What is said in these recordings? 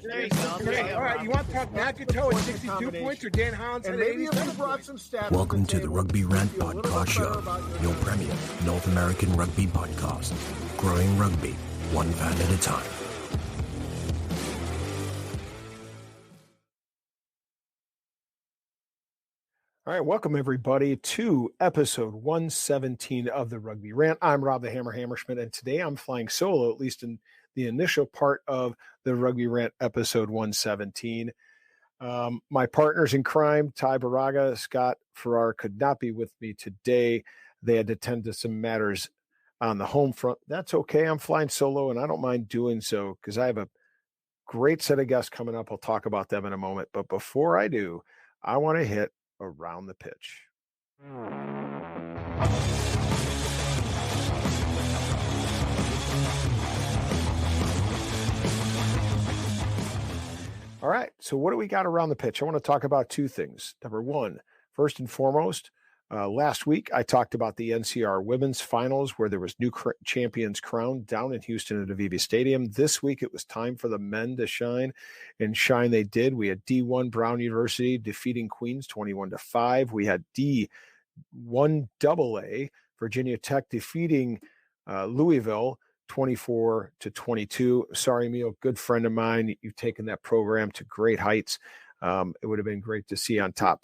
There you go. Okay, all right. You want to talk Nakato at 62 points or Dan Hollins at 87 points? Welcome to the Rugby Rant podcast show, your premier North American rugby podcast. Growing rugby, one fan at a time. All right, welcome everybody to episode 117 of the Rugby Rant. I'm Rob the Hammer Hammerschmidt, and today I'm flying solo, at least in the initial part of the Rugby Rant episode 117. My partners in crime, Ty Baraga, Scott Farrar, could not be with me today. They had to tend to some matters on the home front. That's okay. I'm flying solo, and I don't mind doing so because I have a great set of guests coming up. I'll talk about them in a moment. But before I do, I want to hit around the pitch. All right, so what do we got around the pitch? I want to talk about two things. Number one, first and foremost, last week I talked about the NCR women's finals where there was new champions crowned down in Houston at Aviva Stadium. This week it was time for the men to shine, and shine they did. We had D1 Brown University defeating Queens 21-5. We had D1 AA Virginia Tech defeating Louisville 24-22. Sorry, Emil, good friend of mine. You've taken that program to great heights. It would have been great to see on top.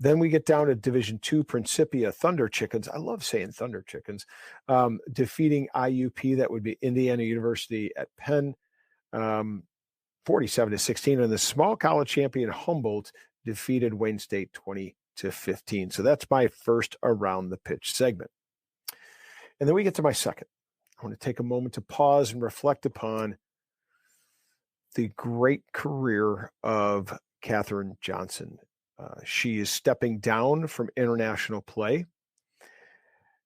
Then we get down to Division II, Principia Thunder Chickens. I love saying Thunder Chickens. Defeating IUP, that would be Indiana University at Penn, 47-16. And the small college champion Humboldt defeated Wayne State 20-15. So that's my first around the pitch segment. And then we get to my second. I want to take a moment to pause and reflect upon the great career of Kathryn Johnson. She is stepping down from international play. In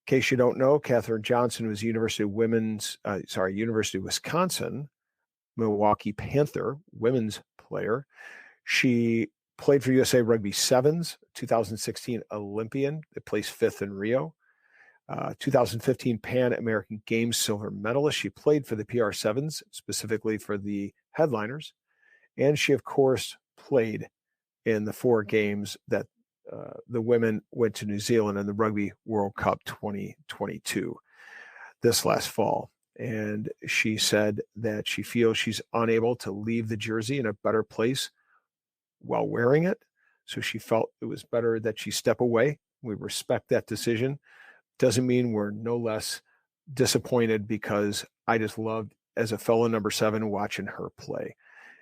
case you don't know, Kathryn Johnson was University of Wisconsin, Milwaukee Panther women's player. She played for USA Rugby Sevens, 2016 Olympian that placed fifth in Rio. 2015 Pan American Games silver medalist. She played for the PR7s, specifically for the headliners. And she, of course, played in the 4 games that the women went to New Zealand in the Rugby World Cup 2022 this last fall. And she said that she feels she's unable to leave the jersey in a better place while wearing it. So she felt it was better that she step away. We respect that decision. Doesn't mean we're no less disappointed, because I just loved, as a fellow number 7, watching her play.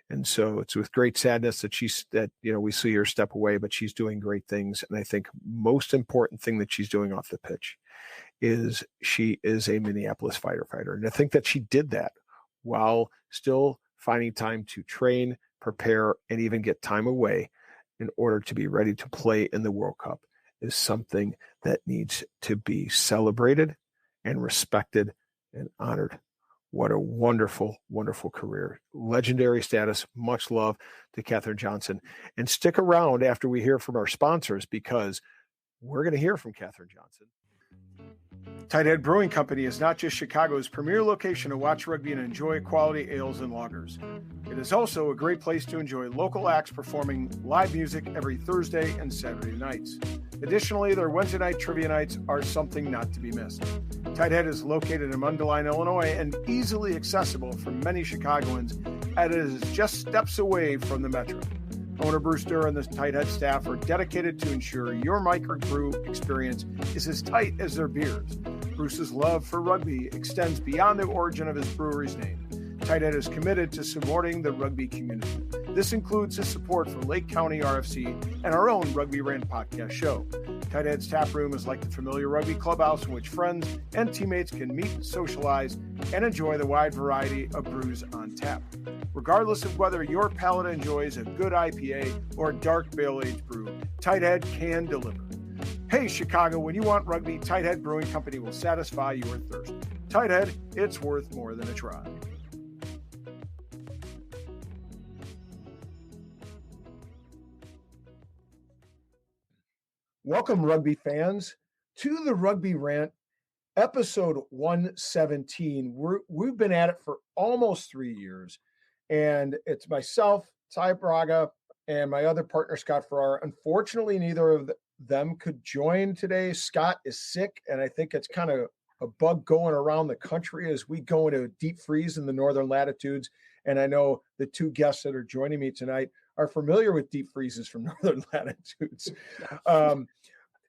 And so it's with great sadness that we see her step away, but she's doing great things. And I think most important thing that she's doing off the pitch is she is a Minneapolis fighter. And I think that she did that while still finding time to train, prepare, and even get time away in order to be ready to play in the World Cup is something that needs to be celebrated and respected and honored. What a wonderful, wonderful career. Legendary status. Much love to Kathryn Johnson. And stick around after we hear from our sponsors, because we're going to hear from Kathryn Johnson. Tighthead Brewing Company is not just Chicago's premier location to watch rugby and enjoy quality ales and lagers. It is also a great place to enjoy local acts performing live music every Thursday and Saturday nights. Additionally, their Wednesday night trivia nights are something not to be missed. Tighthead is located in Mundelein, Illinois, and easily accessible for many Chicagoans, as it is just steps away from the metro. Owner Bruce Durr and the Tighthead staff are dedicated to ensure your microbrew experience is as tight as their beers. Bruce's love for rugby extends beyond the origin of his brewery's name. Tighthead is committed to supporting the rugby community. This includes his support for Lake County RFC and our own Rugby Rant podcast show. Tighthead's tap room is like the familiar rugby clubhouse in which friends and teammates can meet, socialize, and enjoy the wide variety of brews on tap. Regardless of whether your palate enjoys a good IPA or a dark barrel-aged brew, Tighthead can deliver. Hey, Chicago, when you want rugby, Tighthead Brewing Company will satisfy your thirst. Tighthead, it's worth more than a try. Welcome, rugby fans, to the Rugby Rant, episode 117. We've been at it for almost 3 years, and it's myself, Ty Braga, and my other partner, Scott Farrar. Unfortunately, neither of them could join today. Scott is sick, and I think it's kind of a bug going around the country as we go into a deep freeze in the northern latitudes. And I know the two guests that are joining me tonight are familiar with deep freezes from northern latitudes.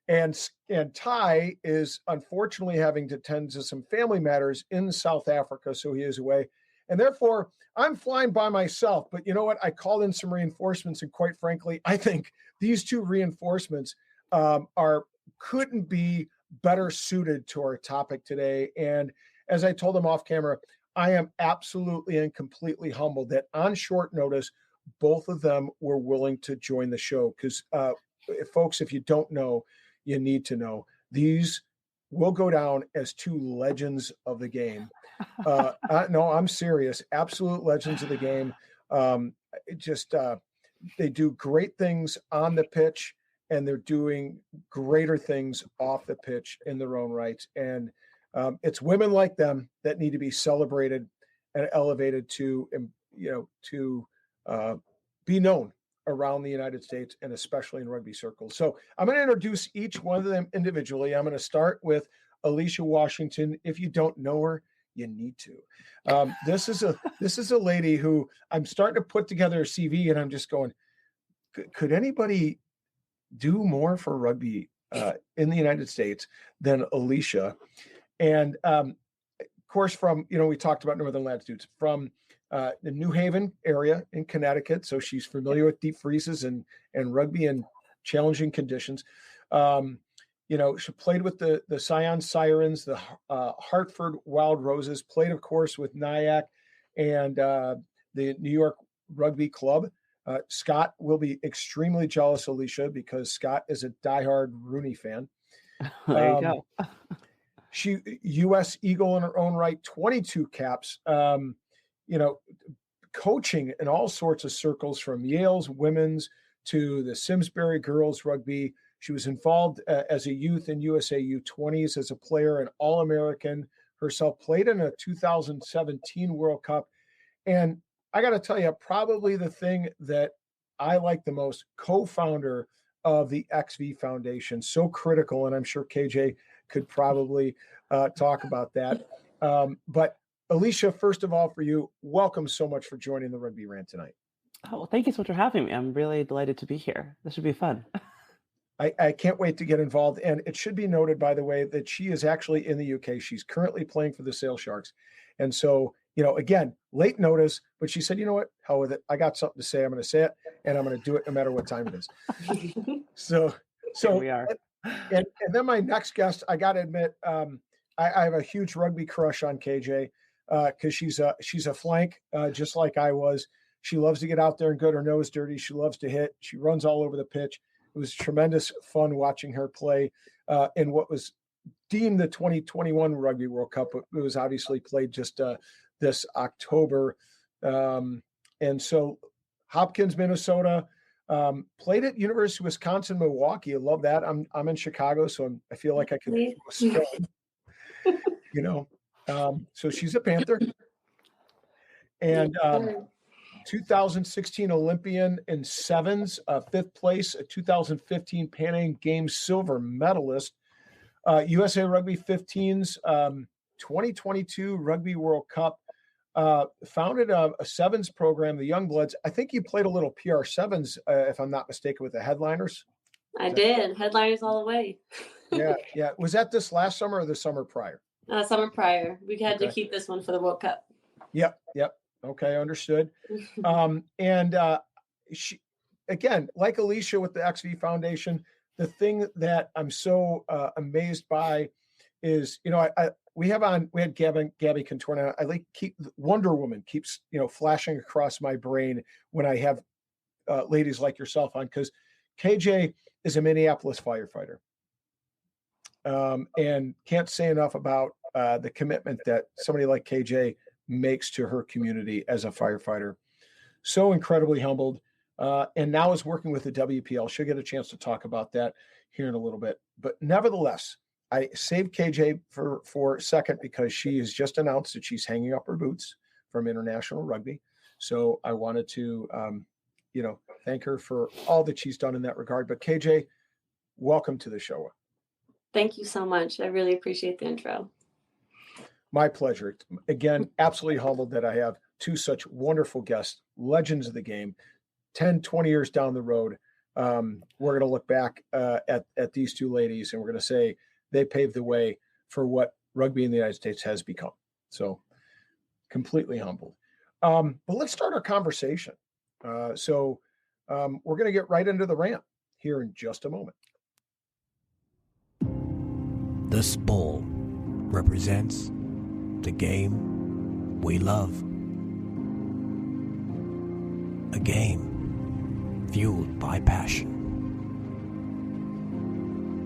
And Ty is unfortunately having to tend to some family matters in South Africa, so he is away. And therefore, I'm flying by myself. But you know what? I called in some reinforcements, and quite frankly, I think these two reinforcements couldn't be better suited to our topic today. And as I told them off camera, I am absolutely and completely humbled that on short notice, both of them were willing to join the show. Because, folks, if you don't know, you need to know. These will go down as two legends of the game. No, I'm serious. Absolute legends of the game. They do great things on the pitch, and they're doing greater things off the pitch in their own rights. And it's women like them that need to be celebrated and elevated to be known around the United States and especially in rugby circles. So I'm going to introduce each one of them individually. I'm going to start with Alycia Washington. If you don't know her, you need to. This is a lady who I'm starting to put together a CV, and I'm just going, could anybody do more for rugby in the United States than Alycia? And of course, from, we talked about northern latitudes, from the New Haven area in Connecticut. So she's familiar with deep freezes and rugby in challenging conditions. She played with the Scion Sirens, the Hartford Wild Roses, played, of course, with Nyack and the New York Rugby Club. Scott will be extremely jealous, Alycia, because Scott is a diehard Rooney fan. There you go. She U.S. Eagle in her own right, 22 caps, coaching in all sorts of circles, from Yale's women's to the Simsbury girls rugby. She was involved as a youth in USA U20s as a player, an All-American herself, played in a 2017 World Cup. And I got to tell you, probably the thing that I like the most, co-founder of the XV Foundation, so critical, and I'm sure KJ could probably talk about that. But Alycia, first of all, for you, welcome so much for joining the Rugby Rant tonight. Oh, well, thank you so much for having me. I'm really delighted to be here. This should be fun. I can't wait to get involved. And it should be noted, by the way, that she is actually in the UK. She's currently playing for the Sale Sharks. And so, again, late notice, but she said, you know what, hell with it. I got something to say. I'm going to say it, and I'm going to do it no matter what time it is. So here we are. And then my next guest, I got to admit, I have a huge rugby crush on KJ because she's a flank, just like I was. She loves to get out there and get her nose dirty. She loves to hit. She runs all over the pitch. It was tremendous fun watching her play in what was deemed the 2021 Rugby World Cup. It was obviously played just this October. And so Hopkins, Minnesota, played at University of Wisconsin, Milwaukee. I love that. I'm in Chicago, so I feel like I can so she's a Panther. And 2016 Olympian in sevens, fifth place, a 2015 Pan Am Games silver medalist, USA Rugby 15s, 2022 Rugby World Cup, founded a sevens program, the Young Bloods. I think you played a little PR sevens, if I'm not mistaken, with the Headliners. I did. Headliners all the way. Yeah. Was that this last summer or the summer prior? Summer prior. We had to keep this one for the World Cup. Yep. Okay, understood. She, again, like Alycia with the XV Foundation, the thing that I'm so amazed by is, we had Gabby Contorno. Wonder Woman keeps, flashing across my brain when I have ladies like yourself on, because KJ is a Minneapolis firefighter. And can't say enough about the commitment that somebody like KJ makes to her community as a firefighter. So incredibly humbled. And now is working with the WPL. She'll get a chance to talk about that here in a little bit. But nevertheless, I saved KJ for a second because she has just announced that she's hanging up her boots from international rugby. So I wanted to, thank her for all that she's done in that regard. But KJ, welcome to the show. Thank you so much. I really appreciate the intro. My pleasure. Again, absolutely humbled that I have two such wonderful guests, legends of the game. 10, 20 years down the road, we're going to look back at these two ladies, and we're going to say they paved the way for what rugby in the United States has become. So completely humbled. But let's start our conversation. We're going to get right into the rant here in just a moment. This ball represents the game we love. A game fueled by passion.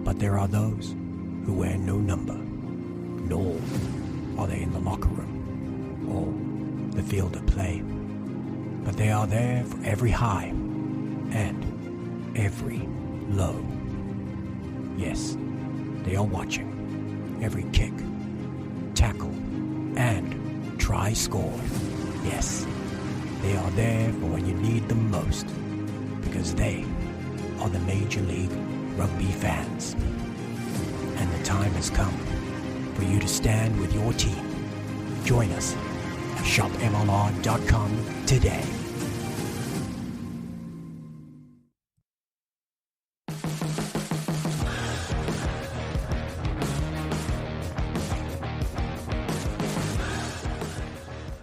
But there are those who wear no number, nor are they in the locker room or the field of play. But they are there for every high and every low. Yes, they are watching every kick, tackle, and try score. Yes, they are there for when you need them most, because they are the Major League Rugby fans. And the time has come for you to stand with your team. Join us at shopmlr.com today.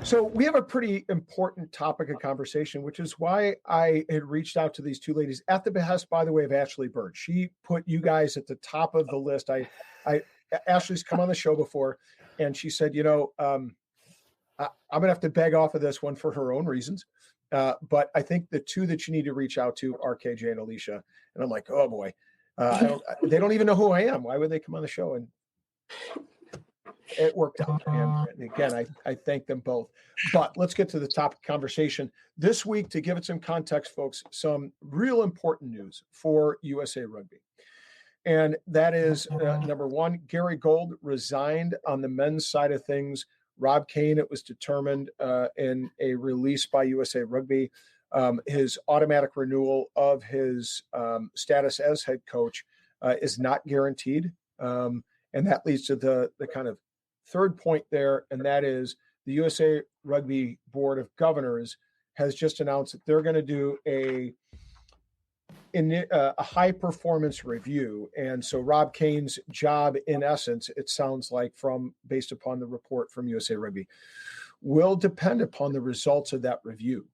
So we have a pretty important topic of conversation, which is why I had reached out to these two ladies at the behest, by the way, of Ashley Bird. She put you guys at the top of the list. Ashley's come on the show before, and she said, I'm going to have to beg off of this one for her own reasons. But I think the two that you need to reach out to are KJ and Alycia. And I'm like, oh boy, they don't even know who I am. Why would they come on the show? And it worked out. And again, I thank them both. But let's get to the topic of conversation. This week, to give it some context, folks, some real important news for USA Rugby. And that is, number one, Gary Gold resigned on the men's side of things. Rob Kane, it was determined in a release by USA Rugby, his automatic renewal of his status as head coach is not guaranteed. And that leads to the kind of third point there, and that is the USA Rugby Board of Governors has just announced that they're going to do a high performance review. And so Rob Kane's job, in essence, it sounds like, based upon the report from USA Rugby, will depend upon the results of that review.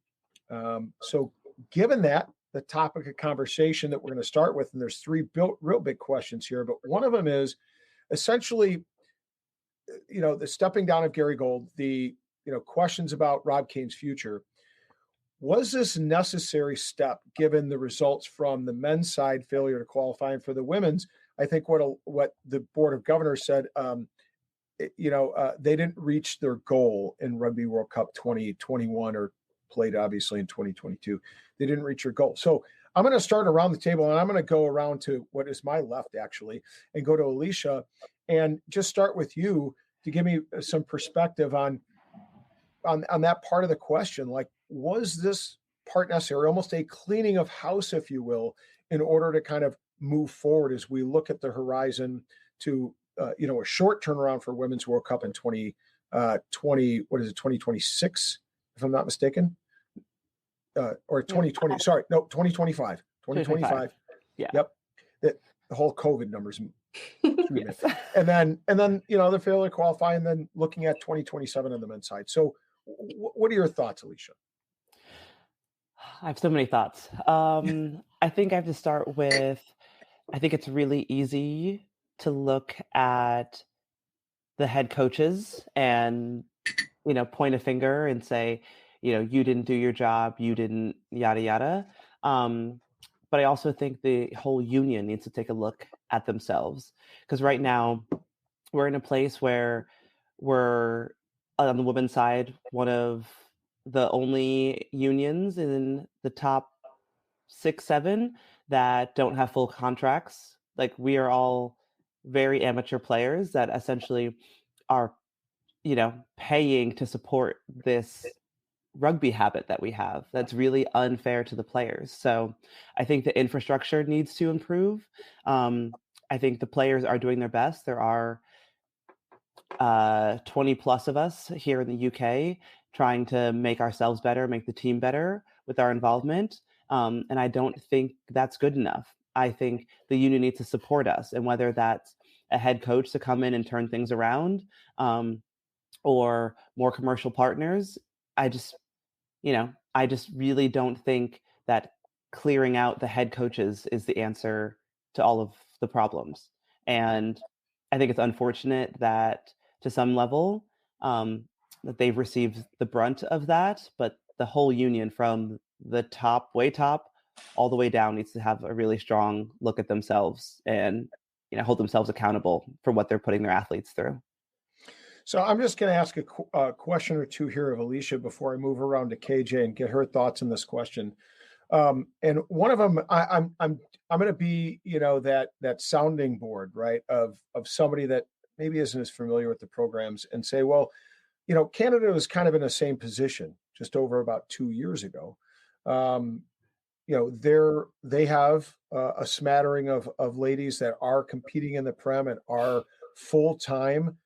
So given that, the topic of conversation that we're going to start with, and there's three real big questions here, but one of them is essentially, the stepping down of Gary Gold, the questions about Rob Kane's future. Was this a necessary step given the results from the men's side failure to qualify, and for the women's? I think what the Board of Governors said, they didn't reach their goal in Rugby World Cup 2021, or played obviously in 2022. They didn't reach their goal. So I'm going to start around the table, and I'm going to go around to what is my left, actually, and go to Alycia, and just start with you to give me some perspective on that part of the question. Like, was this part necessary, almost a cleaning of house, if you will, in order to kind of move forward as we look at the horizon to, a short turnaround for Women's World Cup in 2026, if I'm not mistaken, or 2020, 2025. 2025. Yeah. Yep. The whole COVID numbers. Yes. And then, the failure to qualify, and then looking at 2027 on the men's side. So what are your thoughts, Alycia? I have so many thoughts. I think I have to start with, I think it's really easy to look at the head coaches and, point a finger and say, you didn't do your job, you didn't, yada, yada. But I also think the whole union needs to take a look at themselves, because right now we're in a place where we're, on the women's side, one of the only unions in the top 6, 7 that don't have full contracts. Like, we are all very amateur players that essentially are, paying to support this rugby habit that we have that's really unfair to the players. So I think the infrastructure needs to improve. I think the players are doing their best. There are 20 plus of us here in the UK trying to make ourselves better, make the team better with our involvement. And I don't think that's good enough. I think the union needs to support us, and whether that's a head coach to come in and turn things around, or more commercial partners, I just, I just really don't think that clearing out the head coaches is the answer to all of the problems. And I think it's unfortunate that to some level, that they've received the brunt of that, but the whole union from the top, way top, all the way down needs to have a really strong look at themselves and, hold themselves accountable for what they're putting their athletes through. So I'm just going to ask a question or two here of Alycia before I move around to KJ and get her thoughts on this question. And one of them, I'm going to be, that sounding board, right, of somebody that maybe isn't as familiar with the programs, and say, well, Canada was kind of in the same position just over about 2 years ago. They have a smattering of ladies that are competing in the Prem and are full-time,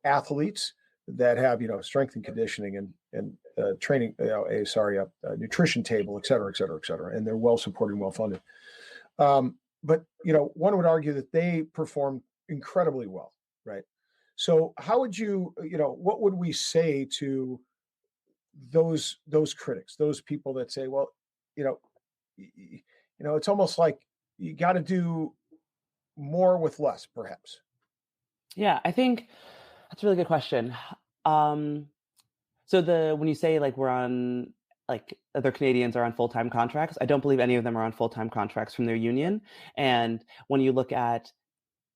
athletes that have, strength and conditioning and training, a nutrition table, et cetera, et cetera, et cetera. And they're well supported and well funded. But, one would argue that they perform incredibly well, right? So how would you, what would we say to those critics, those people that say, well, it's almost like you got to do more with less, perhaps? Yeah, I think that's a really good question. So when you say like we're on, like other Canadians are on full-time contracts, I don't believe any of them are on full-time contracts from their union. And when you look at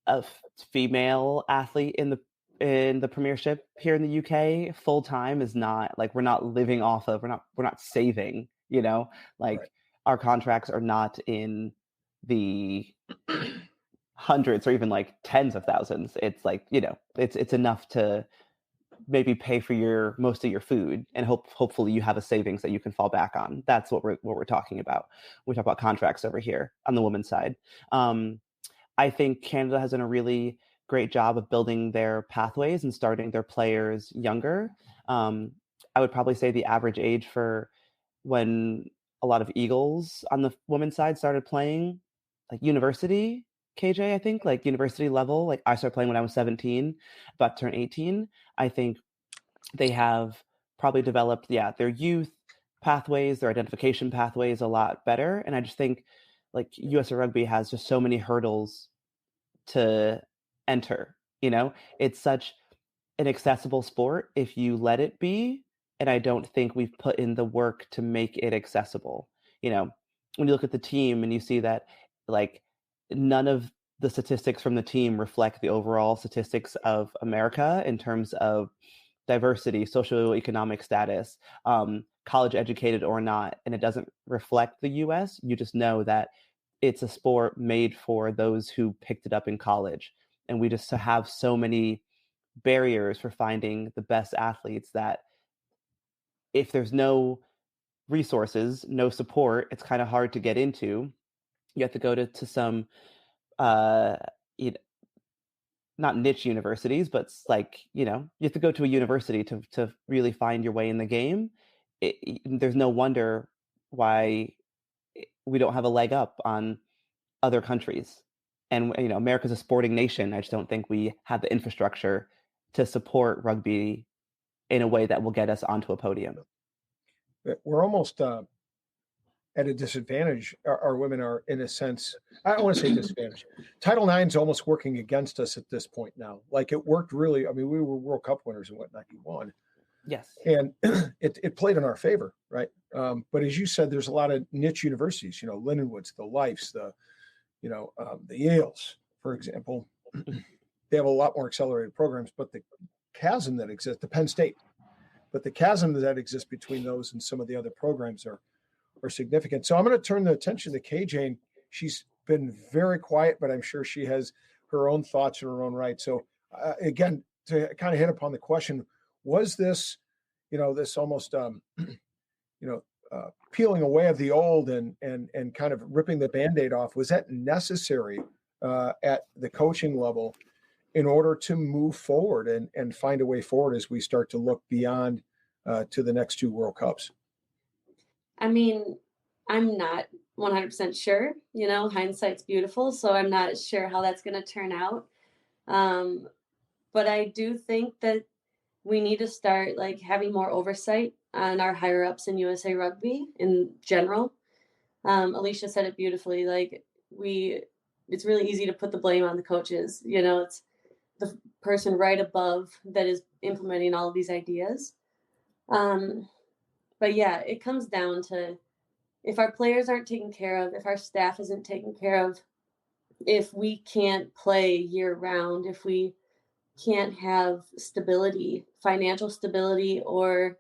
a female athlete in the Premiership here in the UK, full-time is not like, we're not living off of, we're not saving, right. Our contracts are not in the hundreds or even like tens of thousands. It's like, it's enough to maybe pay for most of your food, and hopefully you have a savings that you can fall back on. That's what we're talking about. We talk about contracts over here on the women's side. I think Canada has done a really great job of building their pathways and starting their players younger. I would probably say the average age for when a lot of Eagles on the women's side started playing, like university, KJ, I think, like university level. Like I started playing when I was 17, about to turn 18. I think they have probably developed, their youth pathways, their identification pathways a lot better. And I just think like US Rugby has just so many hurdles to enter. It's such an accessible sport if you let it be. And I don't think we've put in the work to make it accessible. When you look at the team and you see that like none of the statistics from the team reflect the overall statistics of America in terms of diversity, socioeconomic status, college educated or not, and it doesn't reflect the US, you just know that it's a sport made for those who picked it up in college. And we just have so many barriers for finding the best athletes that if there's no resources, no support, it's kind of hard to get into. You have to go to some not niche universities, but like, you have to go to a university to really find your way in the game. There's no wonder why we don't have a leg up on other countries. And, America's a sporting nation. I just don't think we have the infrastructure to support rugby in a way that will get us onto a podium. We're almost at a disadvantage. Our women are, in a sense, I don't want to say disadvantage. Title IX is almost working against us at this point now. Like it worked really. I mean, we were World Cup winners in 91. Yes. And it played in our favor, right? But as you said, there's a lot of niche universities, Lindenwoods, the Lifes, the Yales, for example. They have a lot more accelerated programs, but the chasm that exists, the Penn State, but the chasm that exists between those and some of the other programs are significant. So I'm going to turn the attention to KJ. And she's been very quiet, but I'm sure she has her own thoughts in her own right. So again, to kind of hit upon the question, was this, this almost, peeling away of the old and kind of ripping the Band-Aid off, was that necessary at the coaching level in order to move forward and find a way forward as we start to look beyond to the next two World Cups? I mean, I'm not 100% sure. Hindsight's beautiful, so I'm not sure how that's going to turn out. But I do think that we need to start having more oversight on our higher ups in USA Rugby in general. Alycia said it beautifully. It's really easy to put the blame on the coaches. It's the person right above that is implementing all of these ideas. But yeah, it comes down to, if our players aren't taken care of, if our staff isn't taken care of, if we can't play year round, if we can't have stability, financial stability, or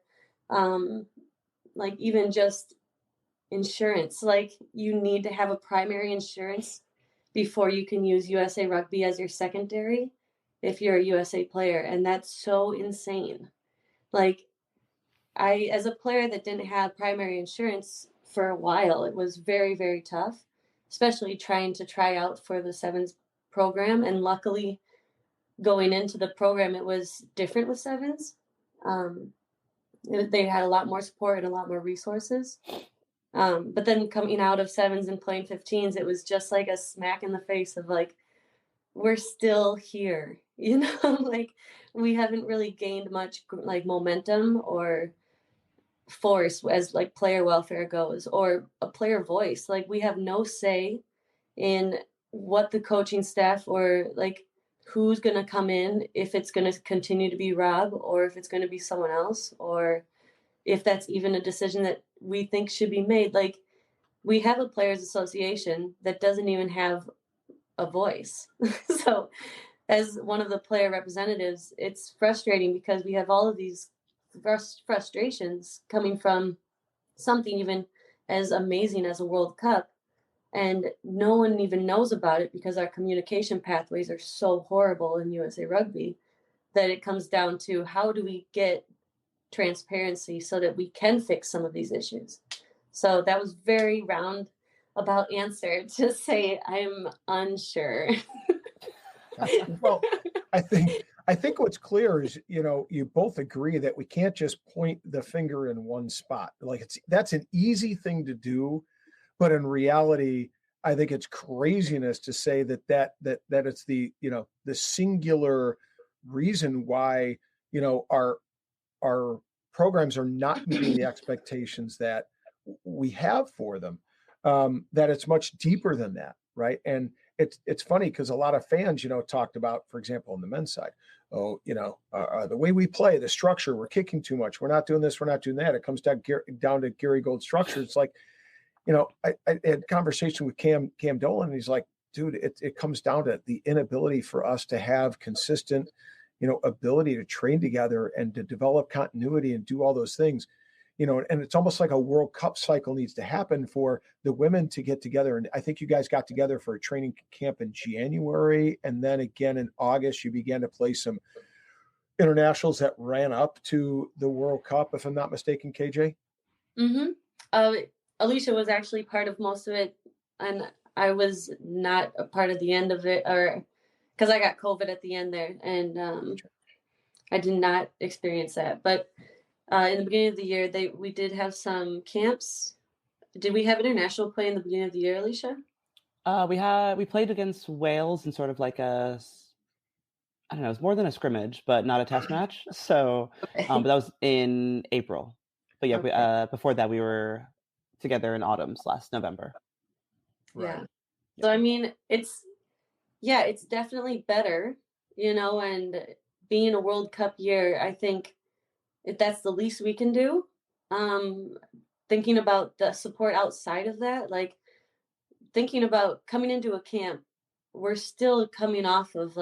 even just insurance. You need to have a primary insurance before you can use USA Rugby as your secondary if you're a USA player. And that's so insane. As a player that didn't have primary insurance for a while, it was very, very tough, especially trying to try out for the sevens program. And luckily, going into the program, it was different with sevens. They had a lot more support and a lot more resources. But then coming out of sevens and playing 15s, it was just like a smack in the face of we're still here, we haven't really gained much momentum or force as player welfare goes, or a player voice. We have no say in what the coaching staff or who's going to come in, if it's going to continue to be Rob or if it's going to be someone else, or if that's even a decision that we think should be made. We have a players association that doesn't even have a voice. So as one of the player representatives, it's frustrating because we have all of these frustrations coming from something even as amazing as a World Cup, and no one even knows about it because our communication pathways are so horrible in USA Rugby that it comes down to, how do we get transparency so that we can fix some of these issues? So that was very roundabout answer to say I'm unsure. Well, I think what's clear is, you both agree that we can't just point the finger in one spot. That's an easy thing to do, but in reality, I think it's craziness to say that it's the singular reason why, our programs are not meeting the expectations that we have for them. That it's much deeper than that, right? And it's funny because a lot of fans, talked about, for example, on the men's side, the way we play, the structure, we're kicking too much, we're not doing this, we're not doing that. It comes down to Gary Gold's structure. It's I had a conversation with Cam Dolan, and he's like, dude, it comes down to the inability for us to have consistent, ability to train together and to develop continuity and do all those things. And it's almost like a World Cup cycle needs to happen for the women to get together. And I think you guys got together for a training camp in January. And then again in August, you began to play some internationals that ran up to the World Cup, if I'm not mistaken, KJ? Mm-hmm. Alycia was actually part of most of it. And I was not a part of the end of it, or because I got COVID at the end there. And I did not experience that. But in the beginning of the year, we did have some camps. Did we have international play in the beginning of the year, Alycia? We played against Wales in sort of I don't know, it's more than a scrimmage, but not a test match. So, Okay. But that was in April. But yeah, Okay. before that, we were together in autumns last November. Right. Yeah. So I mean, it's definitely better, and being a World Cup year, I think if that's the least we can do. Thinking about the support outside of that, thinking about coming into a camp, we're still coming off of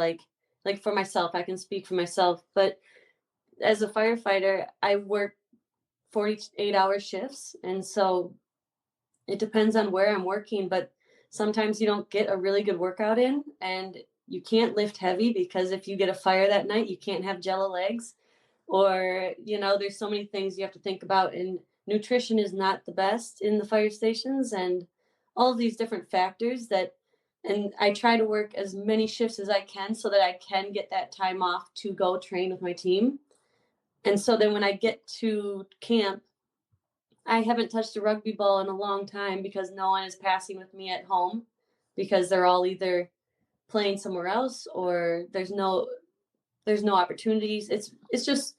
for myself, I can speak for myself, but as a firefighter, I work 48-hour shifts. And so it depends on where I'm working, but sometimes you don't get a really good workout in, and you can't lift heavy because if you get a fire that night, you can't have jello legs. or, there's so many things you have to think about, and nutrition is not the best in the fire stations, and all of these different factors and I try to work as many shifts as I can so that I can get that time off to go train with my team. And so then when I get to camp, I haven't touched a rugby ball in a long time because no one is passing with me at home, because they're all either playing somewhere else or there's no opportunities. It's just,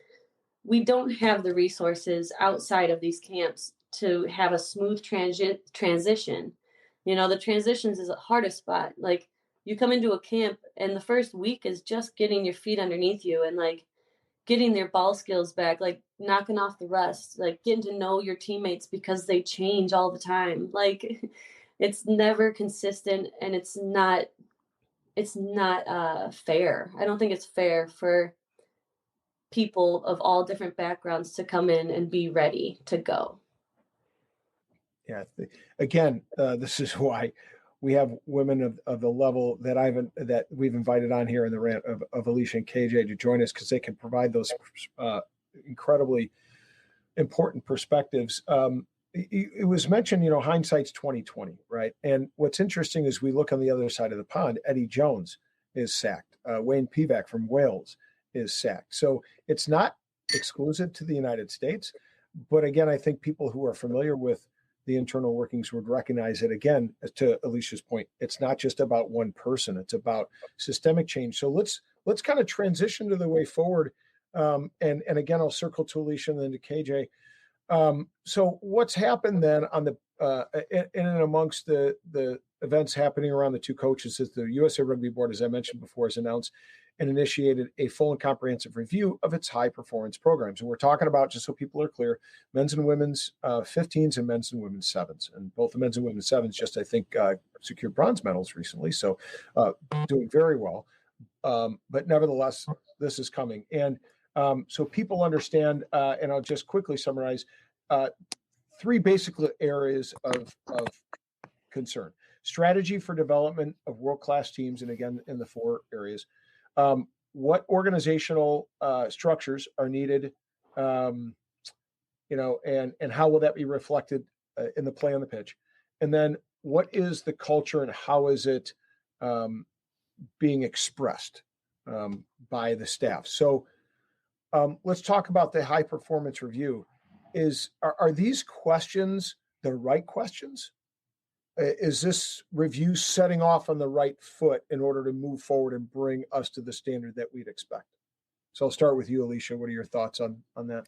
we don't have the resources outside of these camps to have a smooth transition. The transitions is the hardest spot. Like, you come into a camp and the first week is just getting your feet underneath you and like getting their ball skills back, like knocking off the rust, like getting to know your teammates because they change all the time. Like, it's never consistent, and it's not fair. I don't think it's fair for people of all different backgrounds to come in and be ready to go. Yeah. Again, this is why we have women of the level that we've invited on here in the rant of Alycia and KJ to join us, because they can provide those incredibly important perspectives. It was mentioned, hindsight's 2020, right? And what's interesting is we look on the other side of the pond. Eddie Jones is sacked. Wayne Pivac from Wales is sacked. So it's not exclusive to the United States. But again, I think people who are familiar with the internal workings would recognize it. Again, to Alicia's point, it's not just about one person. It's about systemic change. So let's kind of transition to the way forward. And again, I'll circle to Alycia and then to KJ. So what's happened then on the in and amongst the events happening around the two coaches is the USA Rugby Board, as I mentioned before, has announced and initiated a full and comprehensive review of its high performance programs. And we're talking about, just so people are clear, men's and women's 15s and men's and women's 7s. And both the men's and women's 7s just, I think, secured bronze medals recently. So doing very well. But nevertheless, this is coming. And so people understand, and I'll just quickly summarize, three basic areas of concern. Strategy for development of world-class teams, and again, in the four areas. What organizational structures are needed, and how will that be reflected in the play on the pitch? And then what is the culture and how is it being expressed by the staff? So let's talk about the high performance review. Are these questions the right questions? Is this review setting off on the right foot in order to move forward and bring us to the standard that we'd expect? So I'll start with you, Alycia. What are your thoughts on that?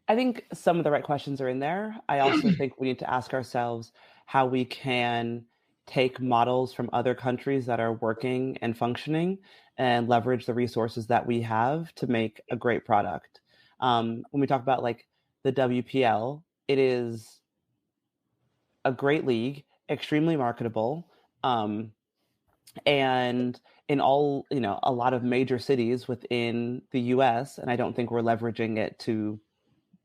I think some of the right questions are in there. I also think we need to ask ourselves how we can take models from other countries that are working and functioning and leverage the resources that we have to make a great product. When we talk about like the WPL, it is a great league, extremely marketable, and in all, a lot of major cities within the US, and I don't think we're leveraging it to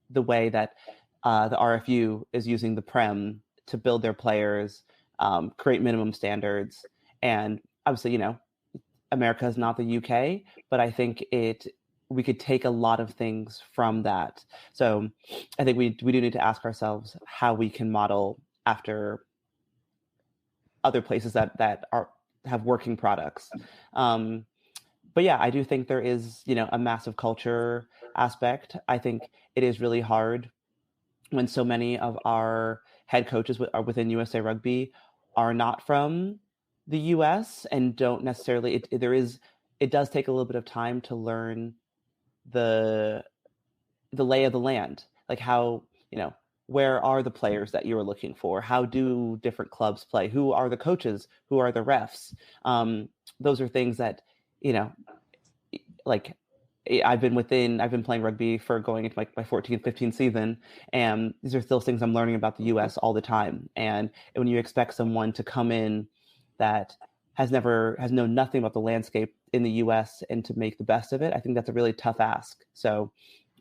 the way that the RFU is using the Prem to build their players, create minimum standards. And obviously, America is not the UK, but I think we could take a lot of things from that. So I think we do need to ask ourselves how we can model after other places that have working products. But yeah, I do think there is, a massive culture aspect. I think it is really hard when so many of our head coaches within USA Rugby are not from the US and don't necessarily, it does take a little bit of time to learn the lay of the land, like how, where are the players that you are looking for? How do different clubs play? Who are the coaches? Who are the refs? Those are things that, like I've been playing rugby for going into like my 14th, 15th season. And these are still things I'm learning about the US all the time. And when you expect someone to come in that has known nothing about the landscape in the US and to make the best of it, I think that's a really tough ask. So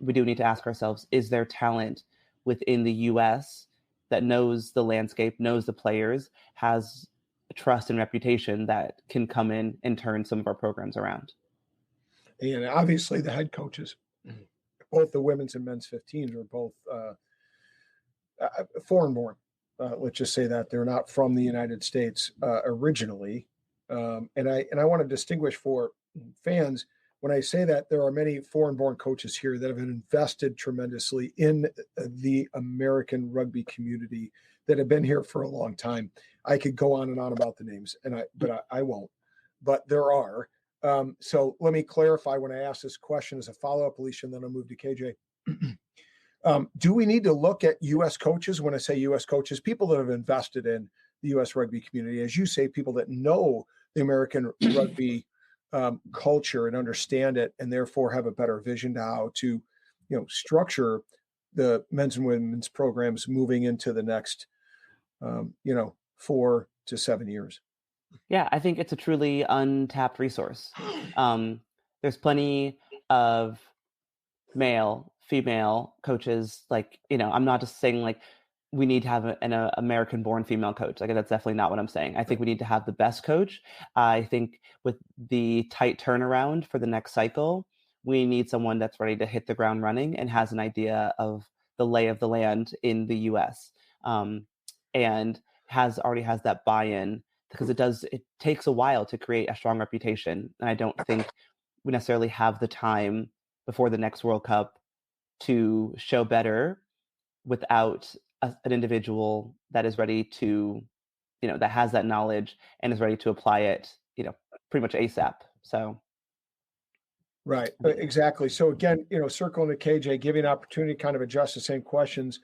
we do need to ask ourselves, is there talent within the US that knows the landscape, knows the players, has trust and reputation that can come in and turn some of our programs around? And obviously the head coaches, both the women's and men's 15s, are both foreign born. Let's just say that they're not from the United States originally. And I want to distinguish for fans, when I say that, there are many foreign born coaches here that have invested tremendously in the American rugby community, that have been here for a long time. I could go on and on about the names, but I won't. But there are. So let me clarify when I ask this question as a follow-up, Alycia, and then I'll move to KJ. Do we need to look at U.S. coaches? When I say U.S. coaches, people that have invested in the U.S. rugby community, as you say, people that know the American rugby culture and understand it, and therefore have a better vision to how to, structure the men's and women's programs moving into the next, 4 to 7 years. Yeah, I think it's a truly untapped resource. There's plenty of male, female coaches. Like, I'm not just saying like we need to have an American-born female coach. Like, that's definitely not what I'm saying. I think we need to have the best coach. I think with the tight turnaround for the next cycle, we need someone that's ready to hit the ground running and has an idea of the lay of the land in the U.S. And already has that buy-in, because it takes a while to create a strong reputation. And I don't think we necessarily have the time before the next World Cup to show better without an individual that is ready to, that has that knowledge and is ready to apply it, pretty much ASAP. So. Right, exactly. So again, circling to KJ, giving an opportunity to kind of adjust the same questions.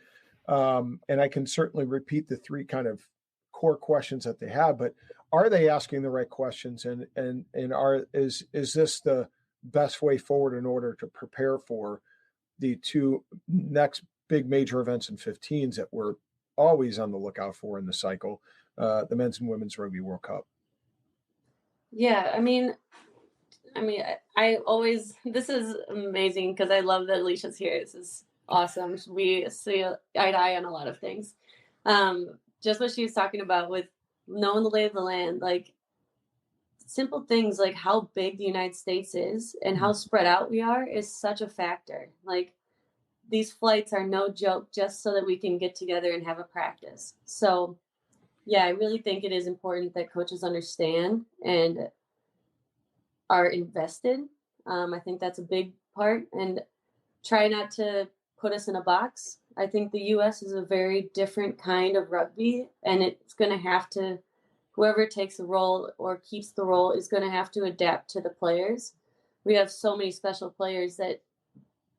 And I can certainly repeat the three kind of core questions that they have, but are they asking the right questions? And is this the best way forward in order to prepare for the two next big major events in 15s that we're always on the lookout for in the cycle, the men's and women's Rugby World Cup? Yeah, I mean, I always, this is amazing because I love that Alicia's here. This is awesome. We see eye to eye on a lot of things. Just what she was talking about with knowing the lay of the land, like simple things like how big the United States is and how spread out we are is such a factor. Like, these flights are no joke just so that we can get together and have a practice. So yeah, I really think it is important that coaches understand and are invested. I think that's a big part, and try not to put us in a box. I think the U.S. is a very different kind of rugby, and it's going to have to, whoever takes the role or keeps the role is going to have to adapt to the players. We have so many special players that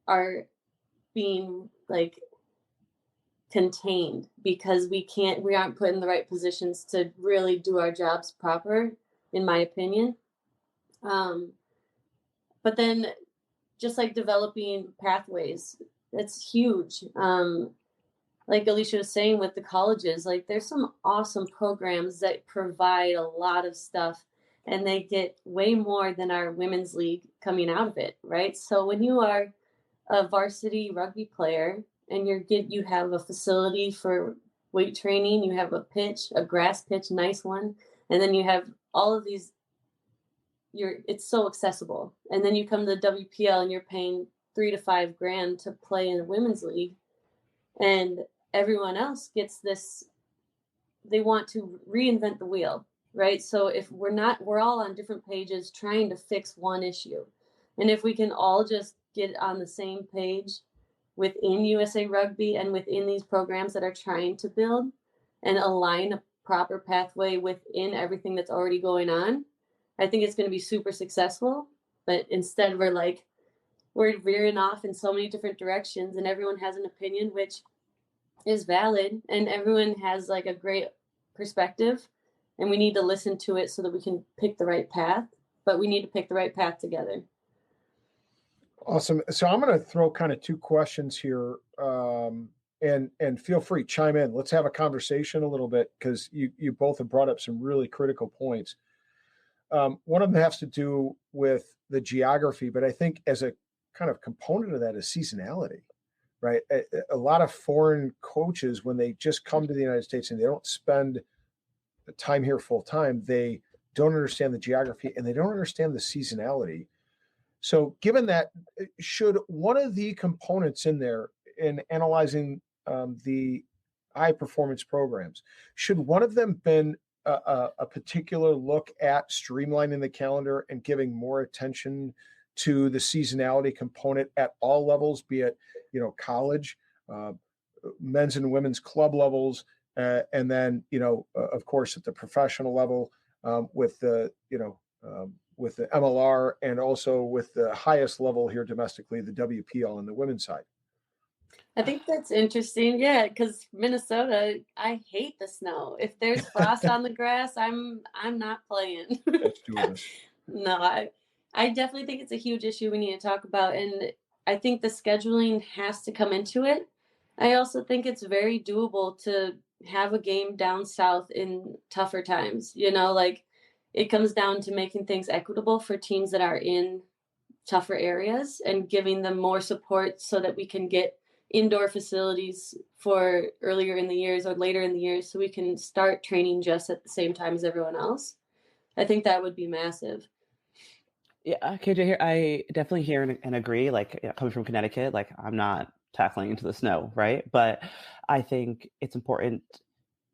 are being like contained because we aren't put in the right positions to really do our jobs proper, in my opinion. But then just like developing pathways, that's huge. Like Alycia was saying with the colleges, like there's some awesome programs that provide a lot of stuff, and they get way more than our women's league coming out of it, right? So when you are a varsity rugby player and you have a facility for weight training, you have a pitch, a grass pitch, nice one, and then you have all of these, it's so accessible. And then you come to the WPL and you're paying $3,000 to $5,000 to play in a women's league, and everyone else gets this, they want to reinvent the wheel, right? So if we're all on different pages trying to fix one issue. And if we can all just get on the same page within USA Rugby and within these programs that are trying to build and align a proper pathway within everything that's already going on, I think it's going to be super successful. But instead we're veering off in so many different directions, and everyone has an opinion, which is valid, and everyone has like a great perspective, and we need to listen to it so that we can pick the right path, but we need to pick the right path together. Awesome. So I'm going to throw kind of two questions here, and feel free, chime in. Let's have a conversation a little bit, because you both have brought up some really critical points. One of them has to do with the geography, but I think as a kind of component of that is seasonality, right? A lot of foreign coaches, when they just come to the United States and they don't spend the time here full time, they don't understand the geography and they don't understand the seasonality. So given that, should one of the components in there in analyzing the high performance programs, should one of them been a particular look at streamlining the calendar and giving more attention to the seasonality component at all levels, be it, college, men's and women's club levels, and then, of course, at the professional level, with the MLR, and also with the highest level here domestically, the WPL on the women's side. I think that's interesting. Yeah, because Minnesota, I hate the snow. If there's frost on the grass, I'm not playing. Let's do this. No, I definitely think it's a huge issue we need to talk about, and I think the scheduling has to come into it. I also think it's very doable to have a game down south in tougher times. Like it comes down to making things equitable for teams that are in tougher areas and giving them more support so that we can get indoor facilities for earlier in the years or later in the years so we can start training just at the same time as everyone else. I think that would be massive. Yeah, KJ here. I definitely hear and agree. Like, coming from Connecticut, like I'm not tackling into the snow, right? But I think it's important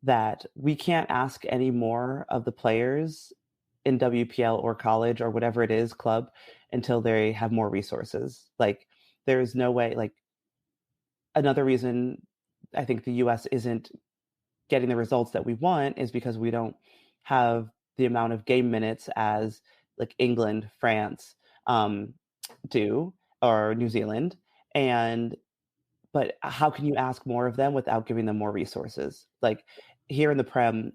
that we can't ask any more of the players in WPL or college or whatever it is, club, until they have more resources. Like, there's no way. Like, another reason I think the US isn't getting the results that we want is because we don't have the amount of game minutes as like England, France do, or New Zealand. But how can you ask more of them without giving them more resources? Like here in the Prem,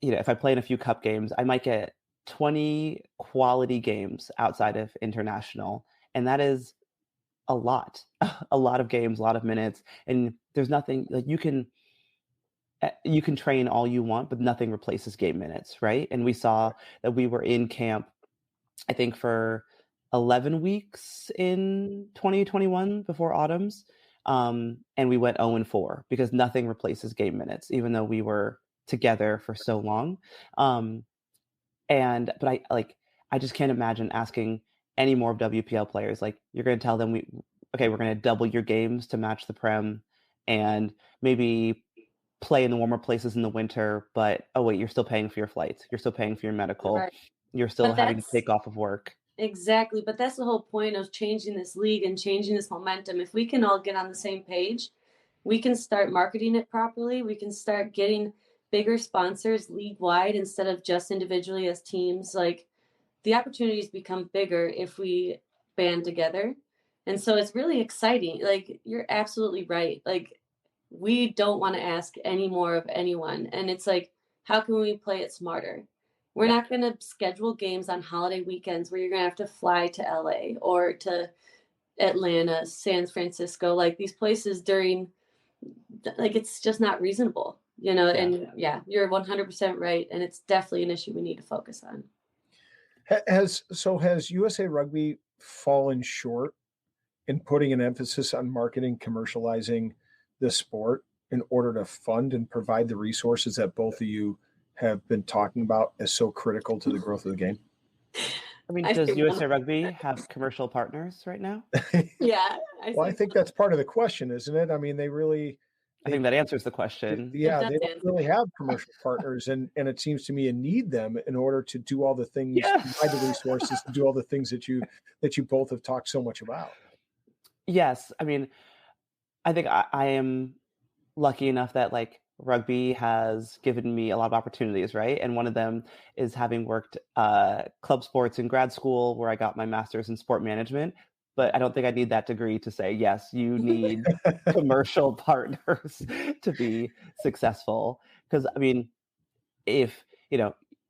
if I play in a few cup games, I might get 20 quality games outside of international. And that is a lot of games, a lot of minutes. And there's nothing like you can train all you want, but nothing replaces game minutes, right? And we saw that we were in camp, I think, for 11 weeks in 2021 before autumns. And we went 0-4 because nothing replaces game minutes, even though we were together for so long. But I just can't imagine asking any more of WPL players. Like, you're going to tell them, we're going to double your games to match the Prem and maybe play in the warmer places in the winter, but you're still paying for your flights. You're still paying for your medical. Right. You're still having to take off of work. Exactly. But that's the whole point of changing this league and changing this momentum. If we can all get on the same page, we can start marketing it properly. We can start getting bigger sponsors league-wide instead of just individually as teams. Like, the opportunities become bigger if we band together. And so it's really exciting. Like, you're absolutely right. Like, we don't want to ask any more of anyone. And it's like, how can we play it smarter? We're not going to schedule games on holiday weekends where you're going to have to fly to LA or to Atlanta, San Francisco, like these places during, like, it's just not reasonable, and you're 100% right. And it's definitely an issue we need to focus on. Has USA Rugby fallen short in putting an emphasis on marketing, commercializing the sport in order to fund and provide the resources that both of you have been talking about as so critical to the growth of the game? I mean, does USA Rugby have commercial partners right now? Yeah. I think that's part of the question, isn't it? I mean, I think that answers the question. Yeah, they don't really have commercial partners, and it seems to me you need them in order to do all the things, provide the resources to do all the things that you both have talked so much about. Yes, I mean, I think I am lucky enough that like rugby has given me a lot of opportunities, right? And one of them is having worked club sports in grad school, where I got my master's in sport management. But I don't think I need that degree to say, yes, you need commercial partners to be successful. Because, I mean, if,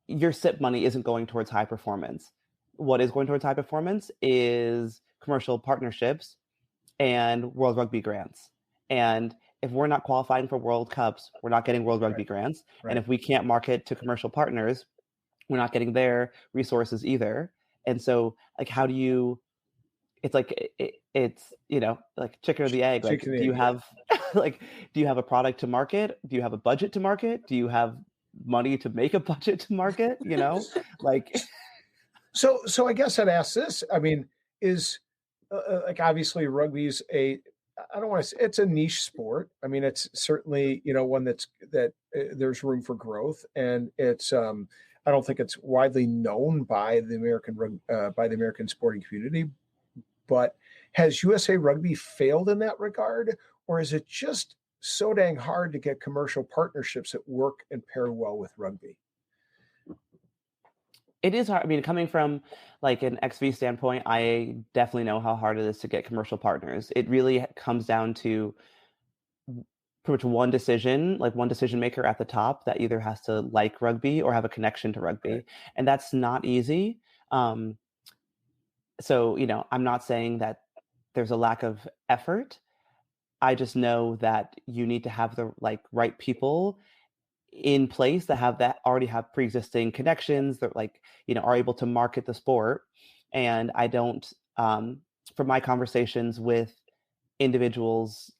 your SIP money isn't going towards high performance, what is going towards high performance is commercial partnerships and World Rugby grants. And if we're not qualifying for World Cups, we're not getting World Rugby grants. Right. And if we can't market to commercial partners, we're not getting their resources either. And so, like, how do you... It's like it's like chicken or the egg. Like, do you have a product to market? Do you have a budget to market? Do you have money to make a budget to market? Like, So I guess I'd ask this. I mean, is like obviously rugby's I don't want to say it's a niche sport. I mean, it's certainly, one that there's room for growth, and it's I don't think it's widely known by the American sporting community. But has USA Rugby failed in that regard, or is it just so dang hard to get commercial partnerships that work and pair well with rugby? It is hard. I mean, coming from like an XV standpoint, I definitely know how hard it is to get commercial partners. It really comes down to pretty much one decision maker at the top that either has to like rugby or have a connection to rugby. Right. And that's not easy. So, I'm not saying that there's a lack of effort. I just know that you need to have the right people in place that already have pre-existing connections that are able to market the sport. And I don't, from my conversations with individuals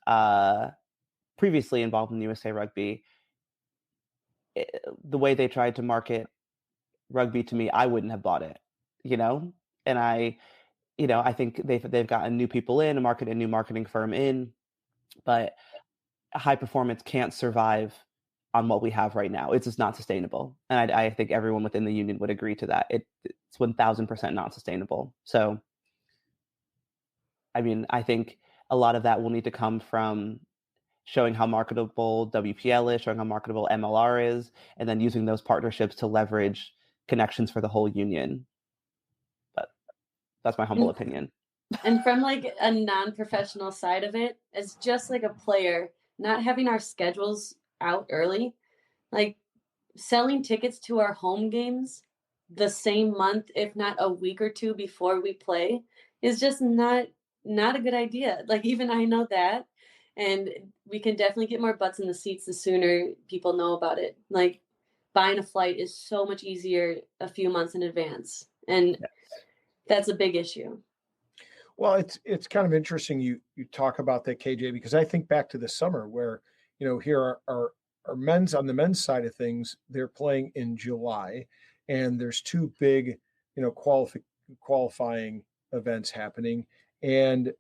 previously involved in USA Rugby, the way they tried to market rugby to me, I wouldn't have bought it, and I think they've gotten new people in, a new marketing firm in, but high performance can't survive on what we have right now. It's just not sustainable. And I think everyone within the union would agree to that. It's 1000% not sustainable. So, I mean, I think a lot of that will need to come from showing how marketable WPL is, showing how marketable MLR is, and then using those partnerships to leverage connections for the whole union. But that's my humble opinion. And from a non-professional side of it, as just a player, not having our schedules out early, selling tickets to our home games the same month, if not a week or two before we play, is just not a good idea. Even I know that, and we can definitely get more butts in the seats the sooner people know about it. Buying a flight is so much easier a few months in advance, and that's a big issue. Well, it's kind of interesting you talk about that, KJ, because I think back to the summer where, here are men's on the men's side of things, they're playing in July, and there's two big, qualifying events happening. And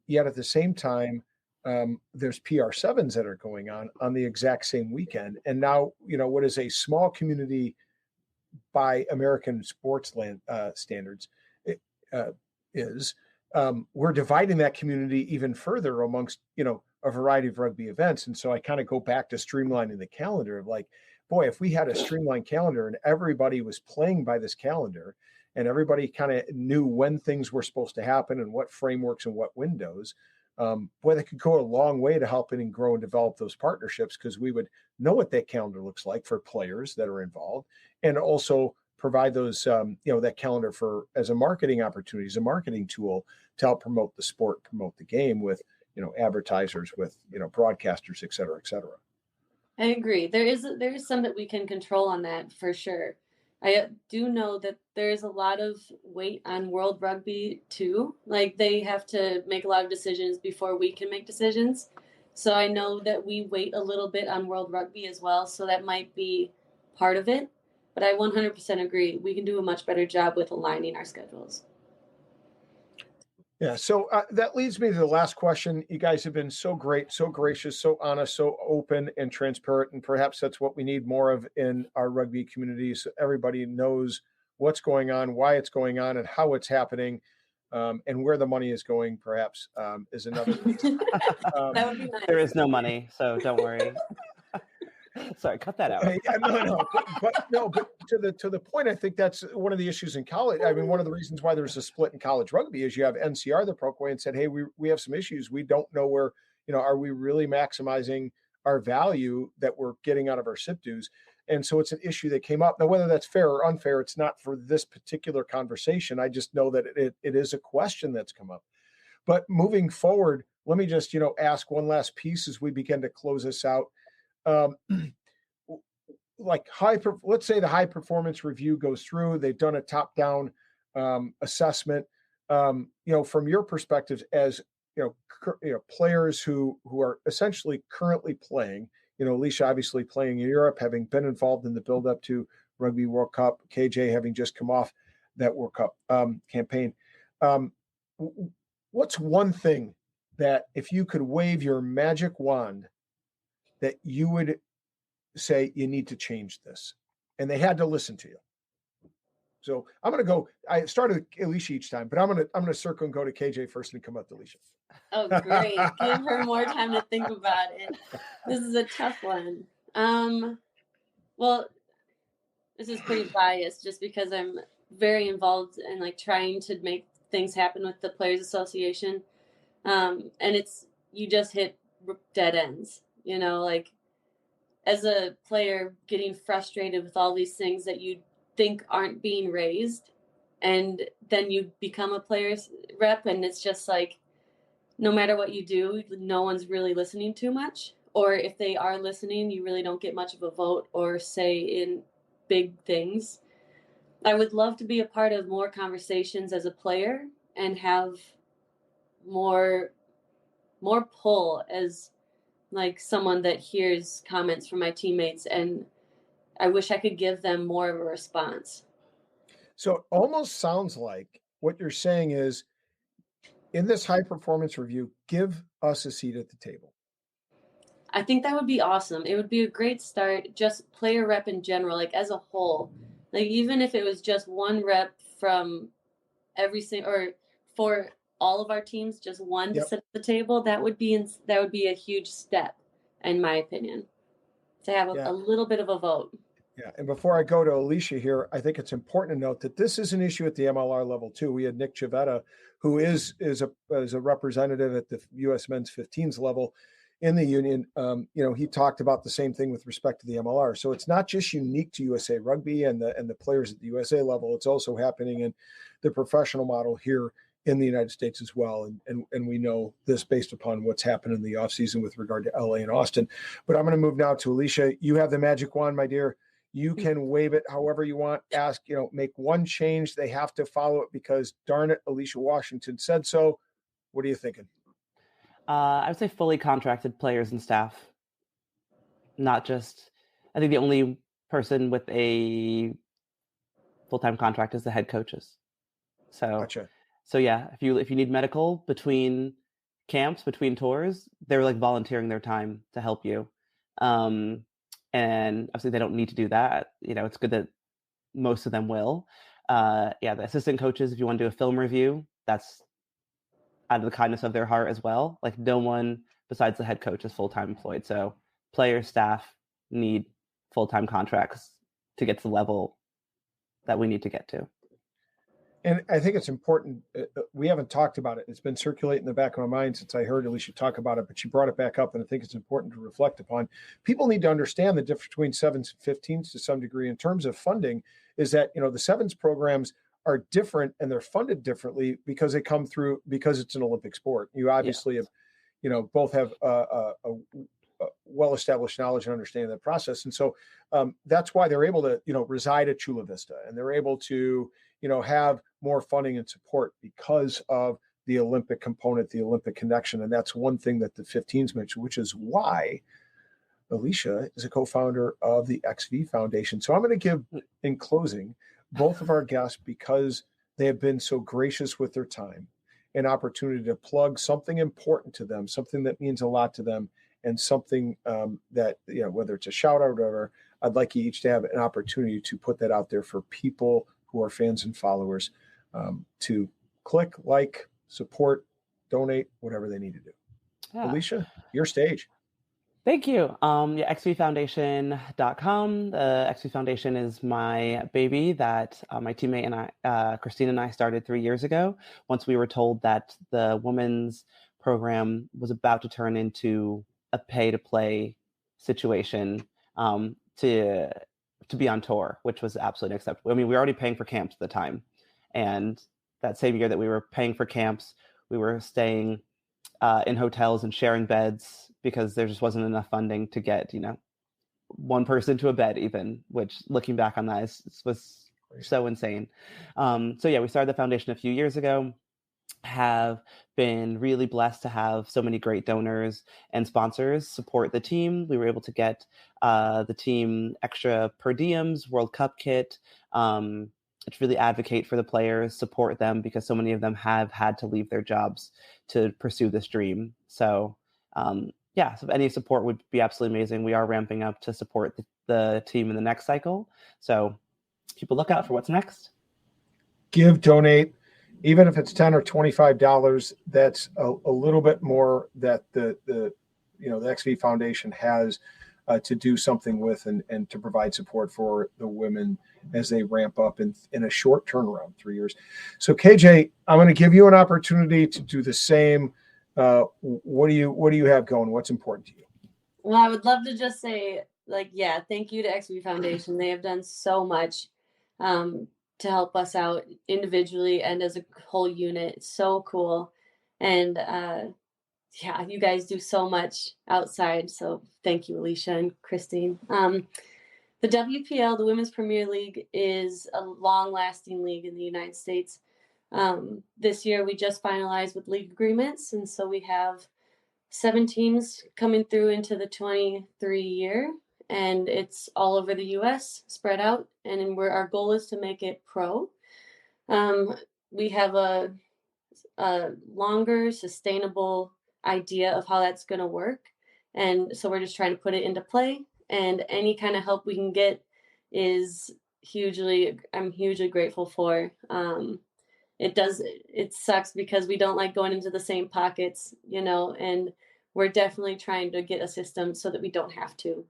yet at the same time, there's PR7s that are going on the exact same weekend. And now, what is a small community by American sports standards is we're dividing that community even further amongst, a variety of rugby events. And so I kind of go back to streamlining the calendar of boy, if we had a streamlined calendar and everybody was playing by this calendar and everybody kind of knew when things were supposed to happen and what frameworks and what windows, boy, that could go a long way to helping grow and develop those partnerships, because we would know what that calendar looks like for players that are involved, and also provide those, that calendar as a marketing opportunity, as a marketing tool to help promote the sport, promote the game with, advertisers, with, broadcasters, et cetera, et cetera. I agree. There is some that we can control on that for sure. I do know that there is a lot of weight on World Rugby too. They have to make a lot of decisions before we can make decisions. So I know that we wait a little bit on World Rugby as well. So that might be part of it. But I 100% agree. We can do a much better job with aligning our schedules. Yeah. So that leads me to the last question. You guys have been so great, so gracious, so honest, so open and transparent. And perhaps that's what we need more of in our rugby community. So everybody knows what's going on, why it's going on, and how it's happening, and where the money is going, perhaps, is another piece. That would be nice. There is no money, so don't worry. Sorry, cut that out. But to the point, I think that's one of the issues in college. I mean, one of the reasons why there's a split in college rugby is you have NCR that broke away and said, hey, we have some issues. We don't know where, are we really maximizing our value that we're getting out of our SIP dues? And so it's an issue that came up. Now, whether that's fair or unfair, it's not for this particular conversation. I just know that it is a question that's come up. But moving forward, let me just, ask one last piece as we begin to close this out. Let's say the high performance review goes through, they've done a top down assessment, from your perspective as, players who are essentially currently playing, Alycia obviously playing in Europe, having been involved in the build up to Rugby World Cup, KJ having just come off that World Cup campaign. What's one thing that if you could wave your magic wand that you would say you need to change this, and they had to listen to you? So I'm going to go. I started with Alycia each time, but I'm going to circle and go to KJ first and come up to Alycia. Oh, great. Give her more time to think about it. This is a tough one. Well, this is pretty biased just because I'm very involved in like trying to make things happen with the Players Association. And you just hit dead ends, like as a player getting frustrated with all these things that you think aren't being raised. And then you become a player's rep and it's just like, no matter what you do, no one's really listening too much. Or if they are listening, you really don't get much of a vote or say in big things. I would love to be a part of more conversations as a player and have more pull as like someone that hears comments from my teammates, and I wish I could give them more of a response. So it almost sounds like what you're saying is, in this high performance review, give us a seat at the table. I think that would be awesome. It would be a great start, just player rep in general, like as a whole. Like even if it was just one rep from every single, or for all of our teams, just one to sit at the table, that would be a huge step, in my opinion, to have a little bit of a vote. Yeah, and before I go to Alycia here, I think it's important to note that this is an issue at the MLR level too. We had Nick Chavetta, who is a representative at the U.S. Men's 15s level in the union. He talked about the same thing with respect to the MLR. So it's not just unique to USA Rugby and the players at the USA level. It's also happening in the professional model here in the United States as well. And we know this based upon what's happened in the offseason with regard to LA and Austin. But I'm going to move now to Alycia. You have the magic wand, my dear. You can wave it however you want. Ask, make one change. They have to follow it because, darn it, Alycia Washington said so. What are you thinking? I would say fully contracted players and staff. Not just, I think the only person with a full-time contract is the head coaches. So, gotcha. So yeah, if you need medical between camps, between tours, they're like volunteering their time to help you. And obviously they don't need to do that. It's good that most of them will. The assistant coaches, if you want to do a film review, that's out of the kindness of their heart as well. Like no one besides the head coach is full-time employed. So player staff need full-time contracts to get to the level that we need to get to. And I think it's important. We haven't talked about it. It's been circulating in the back of my mind since I heard Alycia talk about it, but she brought it back up, and I think it's important to reflect upon. People need to understand the difference between 7s and 15s to some degree in terms of funding is that, the 7s programs are different and they're funded differently because they come through, because it's an Olympic sport. You obviously have, both have a well-established knowledge and understanding of the process. And so that's why they're able to, reside at Chula Vista, and they're able to, have more funding and support because of the Olympic component, the Olympic connection. And that's one thing that the 15s mentioned, which is why Alycia is a co-founder of the XV Foundation. So I'm going to give, in closing, both of our guests, because they have been so gracious with their time, an opportunity to plug something important to them, something that means a lot to them, and something that, whether it's a shout out or whatever, I'd like you each to have an opportunity to put that out there for people who are fans and followers to click, like, support, donate, whatever they need to do. Yeah. Alycia, your stage. Thank you. xvfoundation.com. The XV Foundation is my baby that my teammate and I, Christine and I, started 3 years ago. Once we were told that the women's program was about to turn into a pay-to-play situation to be on tour, which was absolutely unacceptable. I mean, we were already paying for camps at the time. And that same year that we were paying for camps, we were staying in hotels and sharing beds because there just wasn't enough funding to get, one person to a bed even, which looking back on that was so insane. We started the foundation a few years ago, have been really blessed to have so many great donors and sponsors support the team. We were able to get the team extra per diems, World Cup kit, really advocate for the players, support them, because so many of them have had to leave their jobs to pursue this dream. So so any support would be absolutely amazing. We are ramping up to support the team in the next cycle. So people look out for what's next. Give, donate, even if it's $10 or $25, that's a little bit more that the XV Foundation has to do something with and to provide support for the women as they ramp up in a short turnaround, 3 years. So KJ, I'm going to give you an opportunity to do the same. What do you have going? What's important to you? Well, I would love to just say, thank you to XV Foundation. They have done so much to help us out individually and as a whole unit. It's so cool. And you guys do so much outside. So thank you, Alycia and Christine. The WPL, the Women's Premier League, is a long-lasting league in the United States. This year, we just finalized with league agreements, and so we have 7 teams coming through into the 23 year, and it's all over the U.S. spread out, and our goal is to make it pro. We have a longer, sustainable idea of how that's going to work, and so we're just trying to put it into play, and any kind of help we can get I'm hugely grateful for. It sucks because we don't like going into the same pockets, and we're definitely trying to get a system so that we don't have to.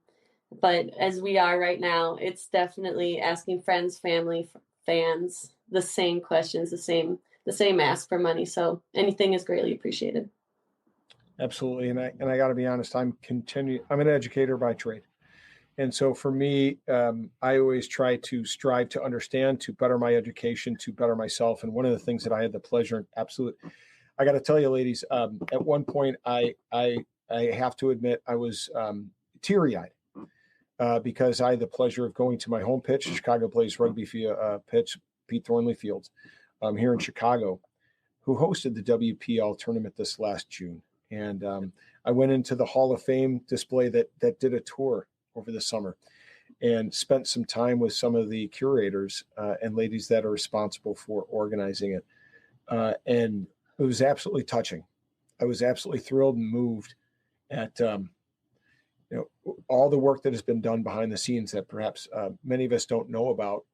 But as we are right now, it's definitely asking friends, family, fans, the same questions, the same ask for money. So anything is greatly appreciated. Absolutely. And I got to be honest, I'm an educator by trade. And so for me, I always try to strive to understand, to better my education, to better myself. And one of the things that I had the pleasure, I got to tell you, ladies, at one point, I have to admit I was teary-eyed because I had the pleasure of going to my home pitch, Chicago Blaze Rugby pitch, Pete Thornley Fields, here in Chicago, who hosted the WPL tournament this last June. And I went into the Hall of Fame display that did a tour over the summer and spent some time with some of the curators and ladies that are responsible for organizing it. And it was absolutely touching. I was absolutely thrilled and moved at all the work that has been done behind the scenes that perhaps many of us don't know about,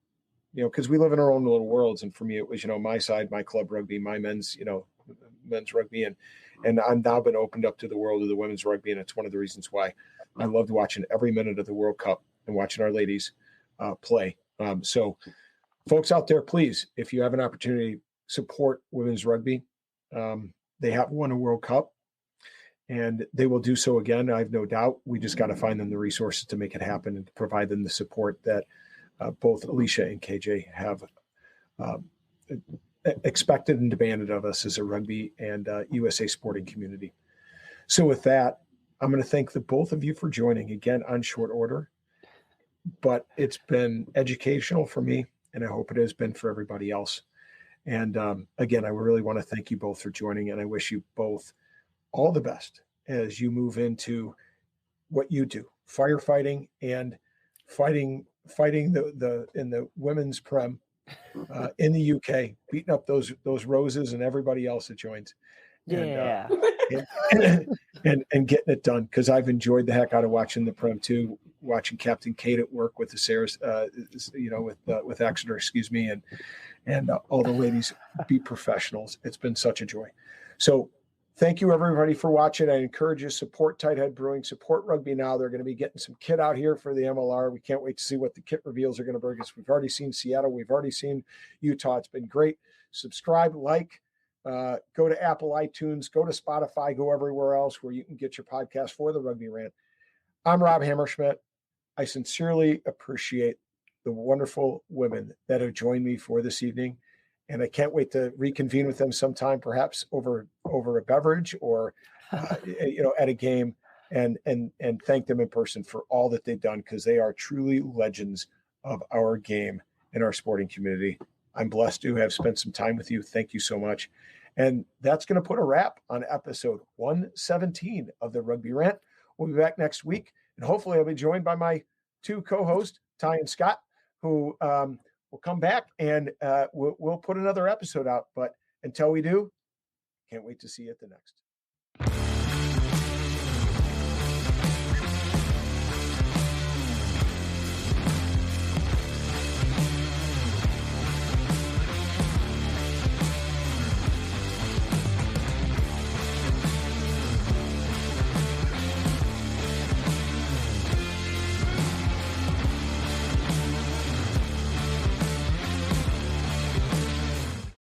because we live in our own little worlds. And for me, it was, my side, my club rugby, my men's rugby. And I've now been opened up to the world of the women's rugby. And it's one of the reasons why I loved watching every minute of the World Cup and watching our ladies play. So folks out there, please, if you have an opportunity, support women's rugby. They have won a World Cup and they will do so again. I have no doubt. We just got to find them the resources to make it happen and to provide them the support that both Alycia and KJ have expected and demanded of us as a rugby and USA sporting community. So with that, I'm going to thank the both of you for joining again on short order, but it's been educational for me and I hope it has been for everybody else. And again, I really want to thank you both for joining, and I wish you both all the best as you move into what you do, firefighting and fighting in the women's prem in the UK, beating up those roses and everybody else that joins. Yeah. And getting it done, because I've enjoyed the heck out of watching the prem too, watching Captain Kate at work with the Sarahs, with Exeter, and all the ladies be professionals. It's been such a joy. So thank you everybody for watching. I encourage you to support Tighthead Brewing, support Rugby Now. They're going to be getting some kit out here for the MLR. We can't wait to see what the kit reveals are going to bring us. We've already seen Seattle. We've already seen Utah. It's been great. Subscribe, go to Apple iTunes, go to Spotify, go everywhere else where you can get your podcast for the Rugby Rant. I'm Rob Hammerschmidt. I sincerely appreciate the wonderful women that have joined me for this evening. And I can't wait to reconvene with them sometime, perhaps over a beverage or, at a game and thank them in person for all that they've done, because they are truly legends of our game and our sporting community. I'm blessed to have spent some time with you. Thank you so much. And that's going to put a wrap on episode 117 of the Rugby Rant. We'll be back next week, and hopefully I'll be joined by my two co-hosts, Ty and Scott, who we'll come back and we'll put another episode out. But until we do, can't wait to see you at the next.